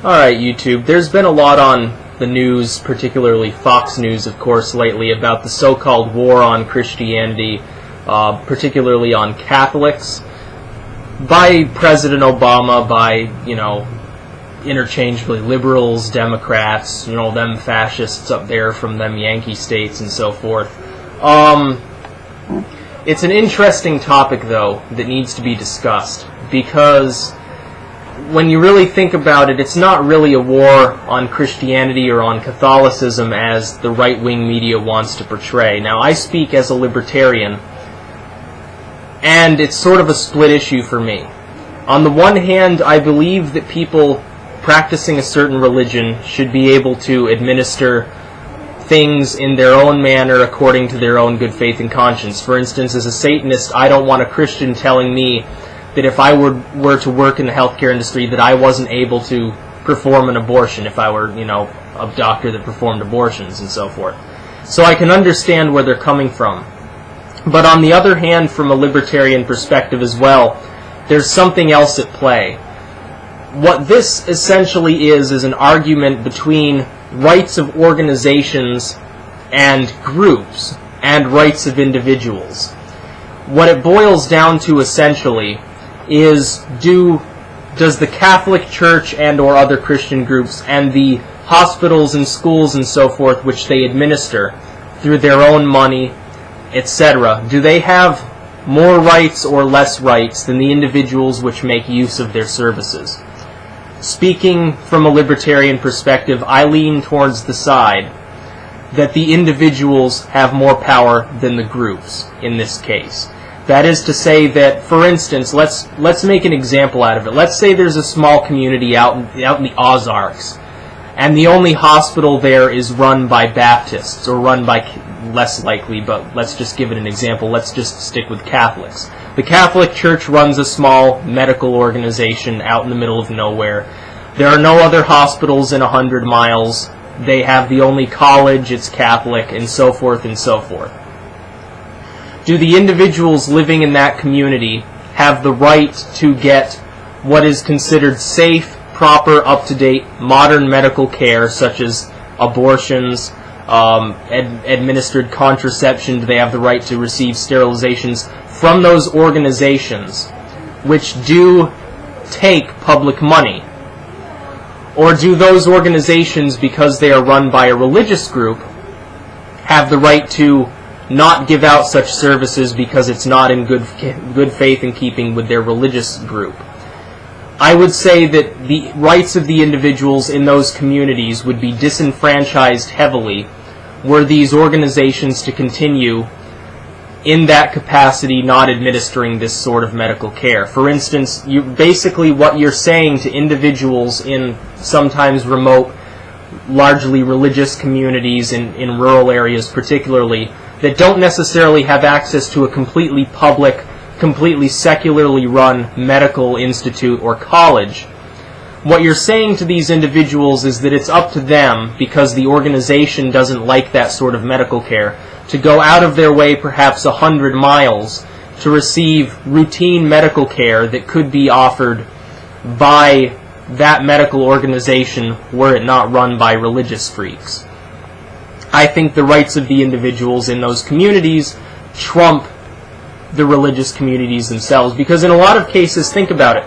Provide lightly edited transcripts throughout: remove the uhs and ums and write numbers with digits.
Alright, YouTube, there's been a lot on the news, particularly Fox News, of course, lately, about the so-called war on Christianity, particularly on Catholics, by President Obama, by, interchangeably liberals, Democrats, them fascists up there from them Yankee states and so forth. It's an interesting topic, though, that needs to be discussed, because when you really think about it, it's not really a war on Christianity or on Catholicism as the right-wing media wants to portray. Now, I speak as a libertarian, and it's sort of a split issue for me. On the one hand, I believe that people practicing a certain religion should be able to administer things in their own manner according to their own good faith and conscience. For instance, as a Satanist, I don't want a Christian telling me that if I were to work in the healthcare industry that I wasn't able to perform an abortion if I were, a doctor that performed abortions and so forth. So I can understand where they're coming from. But on the other hand, from a libertarian perspective as well, there's something else at play. What this essentially is an argument between rights of organizations and groups and rights of individuals. What it boils down to essentially is does the Catholic Church and or other Christian groups and the hospitals and schools and so forth which they administer through their own money, etc., do they have more rights or less rights than the individuals which make use of their services? Speaking from a libertarian perspective, I lean towards the side that the individuals have more power than the groups in this case. That is to say that, for instance, let's make an example out of it. Let's say there's a small community out in the Ozarks, and the only hospital there is run by Baptists, or run by, less likely, but let's just give it an example. Let's just stick with Catholics. The Catholic Church runs a small medical organization out in the middle of nowhere. There are no other hospitals in 100 miles. They have the only college, it's Catholic, and so forth and so forth. Do the individuals living in that community have the right to get what is considered safe, proper, up-to-date, modern medical care, such as abortions, administered contraception? Do they have the right to receive sterilizations from those organizations which do take public money? Or do those organizations, because they are run by a religious group, have the right to not give out such services because it's not in good faith in keeping with their religious group? I would say that the rights of the individuals in those communities would be disenfranchised heavily were these organizations to continue in that capacity not administering this sort of medical care. For instance, basically what you're saying to individuals in sometimes remote, largely religious communities in rural areas particularly, that don't necessarily have access to a completely public, completely secularly run medical institute or college. What you're saying to these individuals is that it's up to them, because the organization doesn't like that sort of medical care, to go out of their way perhaps 100 miles to receive routine medical care that could be offered by that medical organization were it not run by religious freaks. I think the rights of the individuals in those communities trump the religious communities themselves, because in a lot of cases, think about it,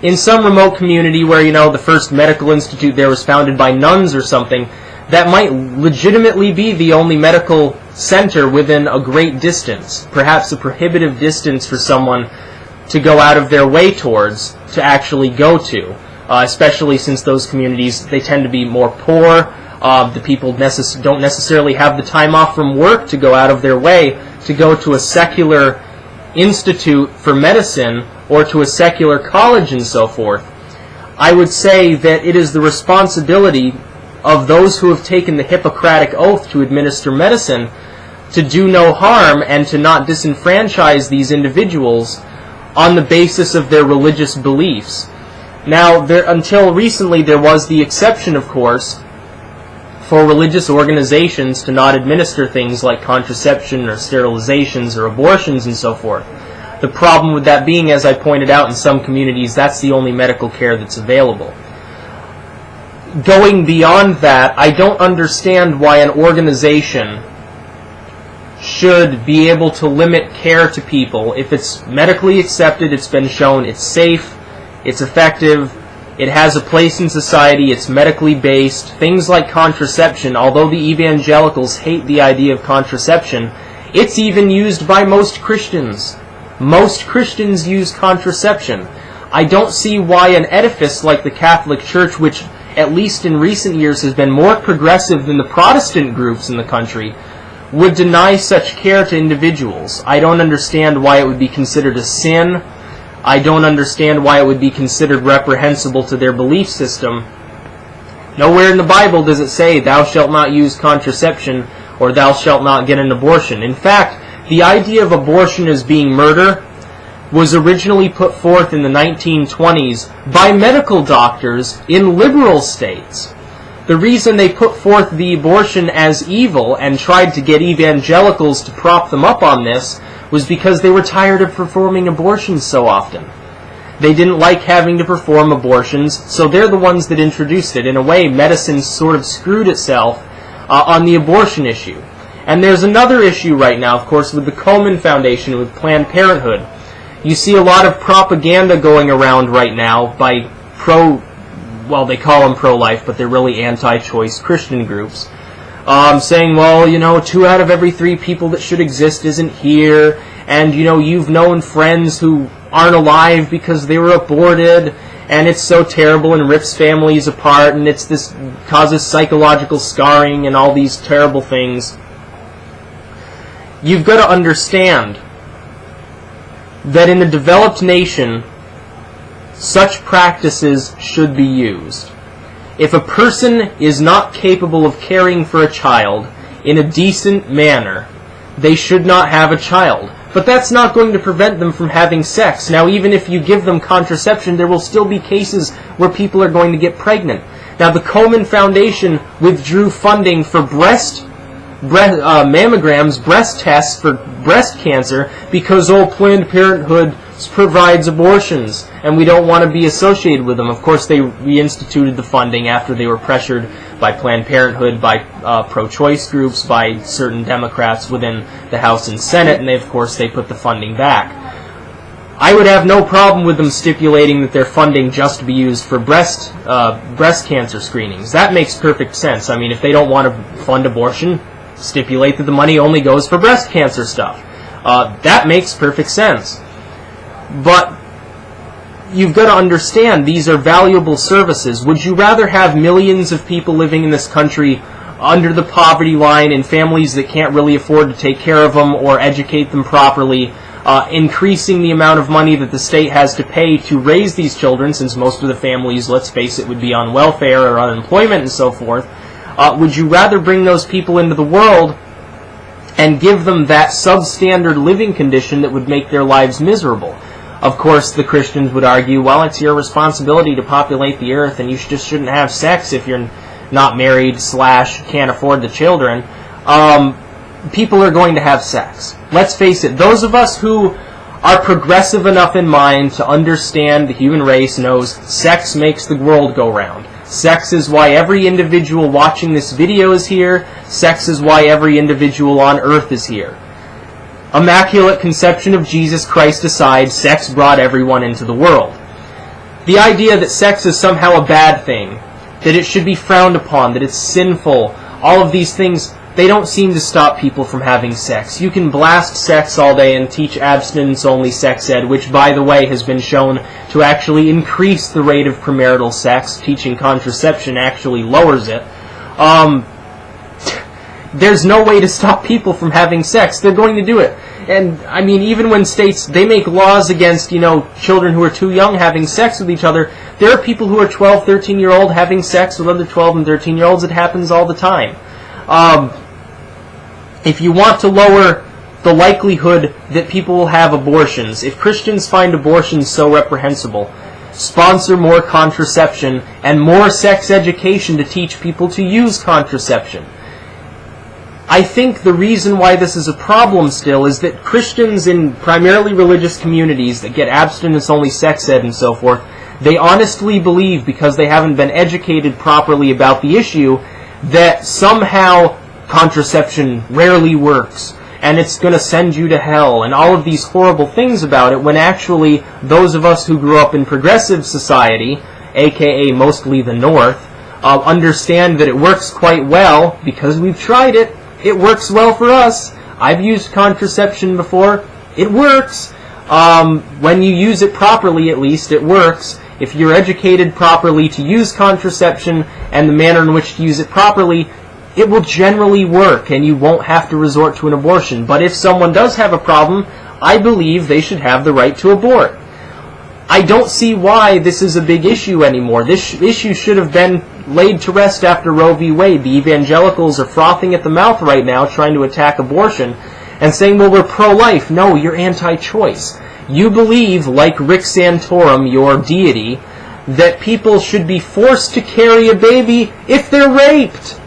in some remote community where, the first medical institute there was founded by nuns or something, that might legitimately be the only medical center within a great distance, perhaps a prohibitive distance for someone to go out of their way towards, to actually go to, especially since those communities, they tend to be more poor. The people don't necessarily have the time off from work to go out of their way to go to a secular institute for medicine or to a secular college and so forth. I would say that it is the responsibility of those who have taken the Hippocratic Oath to administer medicine to do no harm and to not disenfranchise these individuals on the basis of their religious beliefs. Now, until recently, there was the exception, of course, for religious organizations to not administer things like contraception or sterilizations or abortions and so forth. The problem with that being, as I pointed out, in some communities, that's the only medical care that's available. going beyond that, I don't understand why an organization should be able to limit care to people. If it's medically accepted, it's been shown it's safe, it's effective, it has a place in society, it's medically based. Things like contraception, although the evangelicals hate the idea of contraception, it's even used by most Christians. Most Christians use contraception. I don't see why an edifice like the Catholic Church, which at least in recent years has been more progressive than the Protestant groups in the country, would deny such care to individuals. I don't understand why it would be considered a sin. I don't understand why it would be considered reprehensible to their belief system. Nowhere in the Bible does it say, thou shalt not use contraception, or thou shalt not get an abortion. In fact, the idea of abortion as being murder was originally put forth in the 1920s by medical doctors in liberal states. The reason they put forth the abortion as evil and tried to get evangelicals to prop them up on this was because they were tired of performing abortions so often. They didn't like having to perform abortions, so they're the ones that introduced it. In a way, medicine sort of screwed itself on the abortion issue. And there's another issue right now, of course, with the Komen Foundation, with Planned Parenthood. You see a lot of propaganda going around right now by they call them pro-life, but they're really anti-choice Christian groups, saying, well, 2 out of every 3 people that should exist isn't here, and, you've known friends who aren't alive because they were aborted, and it's so terrible and rips families apart, and causes psychological scarring and all these terrible things. You've got to understand that in a developed nation, such practices should be used. If a person is not capable of caring for a child in a decent manner, they should not have a child. But that's not going to prevent them from having sex. Now, even if you give them contraception, there will still be cases where people are going to get pregnant. Now, the Komen Foundation withdrew funding for mammograms, breast tests for breast cancer, because Planned Parenthood provides abortions, and we don't want to be associated with them. Of course, they reinstituted the funding after they were pressured by Planned Parenthood, by pro-choice groups, by certain Democrats within the House and Senate, and they put the funding back. I would have no problem with them stipulating that their funding just be used for breast cancer screenings. That makes perfect sense. I mean, if they don't want to fund abortion, stipulate that the money only goes for breast cancer stuff. That makes perfect sense. But you've got to understand, these are valuable services. Would you rather have millions of people living in this country under the poverty line in families that can't really afford to take care of them or educate them properly, increasing the amount of money that the state has to pay to raise these children, since most of the families, let's face it, would be on welfare or unemployment and so forth? Would you rather bring those people into the world and give them that substandard living condition that would make their lives miserable? Of course, the Christians would argue, well, it's your responsibility to populate the earth, and you just shouldn't have sex if you're not married / can't afford the children. People are going to have sex. Let's face it, those of us who are progressive enough in mind to understand the human race knows sex makes the world go round. Sex is why every individual watching this video is here. Sex is why every individual on earth is here. Immaculate conception of Jesus Christ aside, sex brought everyone into the world. The idea that sex is somehow a bad thing, that it should be frowned upon, that it's sinful, all of these things, they don't seem to stop people from having sex. You can blast sex all day and teach abstinence-only sex ed, which, by the way, has been shown to actually increase the rate of premarital sex. Teaching contraception actually lowers it. There's no way to stop people from having sex. They're going to do it. And, I mean, even when states, they make laws against, children who are too young having sex with each other, there are people who are 12, 13-year-old having sex with other 12 and 13-year-olds. It happens all the time. If you want to lower the likelihood that people will have abortions, if Christians find abortions so reprehensible, sponsor more contraception and more sex education to teach people to use contraception. I think the reason why this is a problem still is that Christians in primarily religious communities that get abstinence-only sex ed and so forth, They honestly believe, because they haven't been educated properly about the issue, that somehow contraception rarely works, and it's going to send you to hell, and all of these horrible things about it, when actually those of us who grew up in progressive society, aka mostly the North, understand that it works quite well because we've tried it. It works well for us. I've used contraception before. It works. When you use it properly, at least, it works. If you're educated properly to use contraception and the manner in which to use it properly, it will generally work and you won't have to resort to an abortion. But if someone does have a problem, I believe they should have the right to abort. I don't see why this is a big issue anymore. This issue should have been laid to rest after Roe v. Wade. The evangelicals are frothing at the mouth right now trying to attack abortion and saying, well, we're pro-life. No, you're anti-choice. You believe, like Rick Santorum, your deity, that people should be forced to carry a baby if they're raped.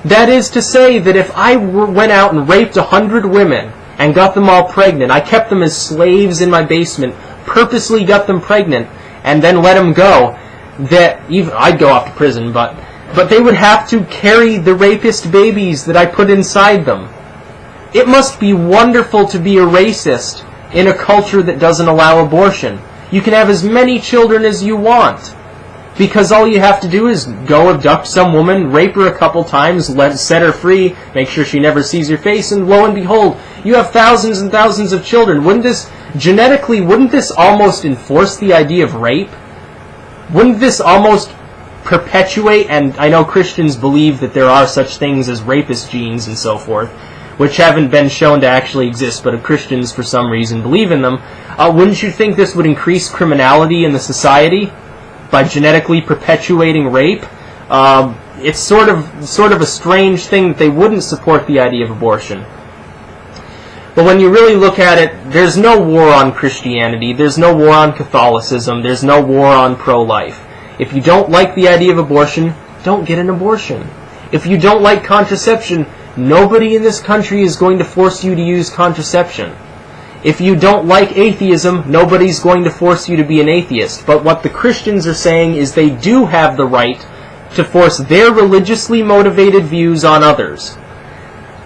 That is to say that if I went out and raped 100 women and got them all pregnant, I kept them as slaves in my basement, purposely got them pregnant, and then let them go, that I'd go off to prison, but they would have to carry the rapist babies that I put inside them. It must be wonderful to be a racist in a culture that doesn't allow abortion. You can have as many children as you want, because all you have to do is go abduct some woman, rape her a couple times, set her free, make sure she never sees your face, and lo and behold, you have thousands and thousands of children. Wouldn't this almost enforce the idea of rape? Wouldn't this almost perpetuate, and I know Christians believe that there are such things as rapist genes and so forth, which haven't been shown to actually exist, but Christians for some reason believe in them. Wouldn't you think this would increase criminality in the society by genetically perpetuating rape? It's sort of a strange thing that they wouldn't support the idea of abortion. But when you really look at it, there's no war on Christianity, there's no war on Catholicism, there's no war on pro-life. If you don't like the idea of abortion, don't get an abortion. If you don't like contraception, nobody in this country is going to force you to use contraception. If you don't like atheism, nobody's going to force you to be an atheist. But what the Christians are saying is they do have the right to force their religiously motivated views on others.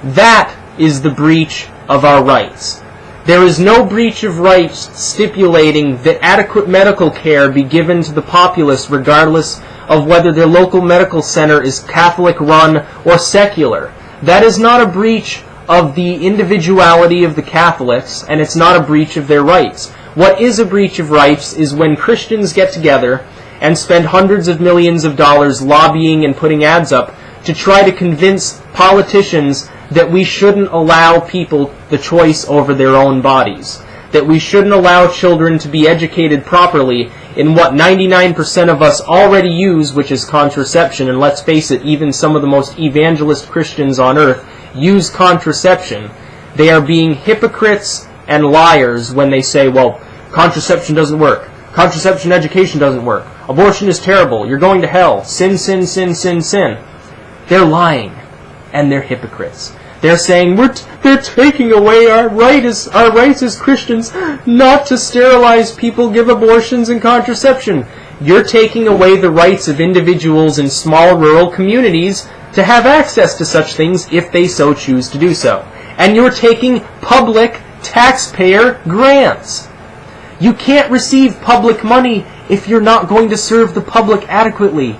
That is the breach of our rights. There is no breach of rights stipulating that adequate medical care be given to the populace regardless of whether their local medical center is Catholic-run or secular. That is not a breach of the individuality of the Catholics, and it's not a breach of their rights. What is a breach of rights is when Christians get together and spend hundreds of millions of dollars lobbying and putting ads up to try to convince politicians that we shouldn't allow people the choice over their own bodies, that we shouldn't allow children to be educated properly in what 99% of us already use, which is contraception. And let's face it, even some of the most evangelist Christians on earth use contraception. They are being hypocrites and liars when they say, well, contraception doesn't work. Contraception education doesn't work. Abortion is terrible. You're going to hell. Sin, sin, sin, sin, sin. They're lying, and they're hypocrites. They're saying they're taking away our rights as Christians not to sterilize people, give abortions, and contraception. You're taking away the rights of individuals in small rural communities to have access to such things if they so choose to do so. And you're taking public taxpayer grants. You can't receive public money if you're not going to serve the public adequately.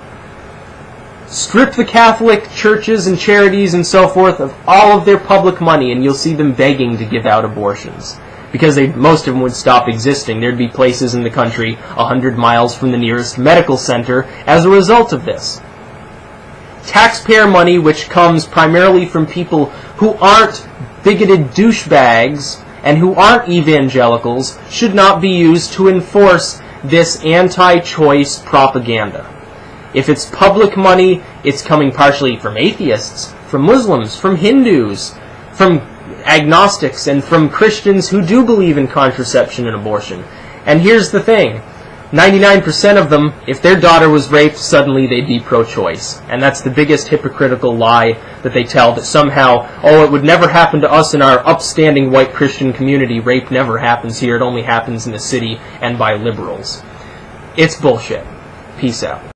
Strip the Catholic churches and charities and so forth of all of their public money, and you'll see them begging to give out abortions. Because most of them would stop existing. There'd be places in the country 100 miles from the nearest medical center as a result of this. Taxpayer money, which comes primarily from people who aren't bigoted douchebags and who aren't evangelicals, should not be used to enforce this anti-choice propaganda. If it's public money, it's coming partially from atheists, from Muslims, from Hindus, from agnostics, and from Christians who do believe in contraception and abortion. And here's the thing. 99% of them, if their daughter was raped, suddenly they'd be pro-choice. And that's the biggest hypocritical lie that they tell, that somehow, oh, it would never happen to us in our upstanding white Christian community. Rape never happens here. It only happens in the city and by liberals. It's bullshit. Peace out.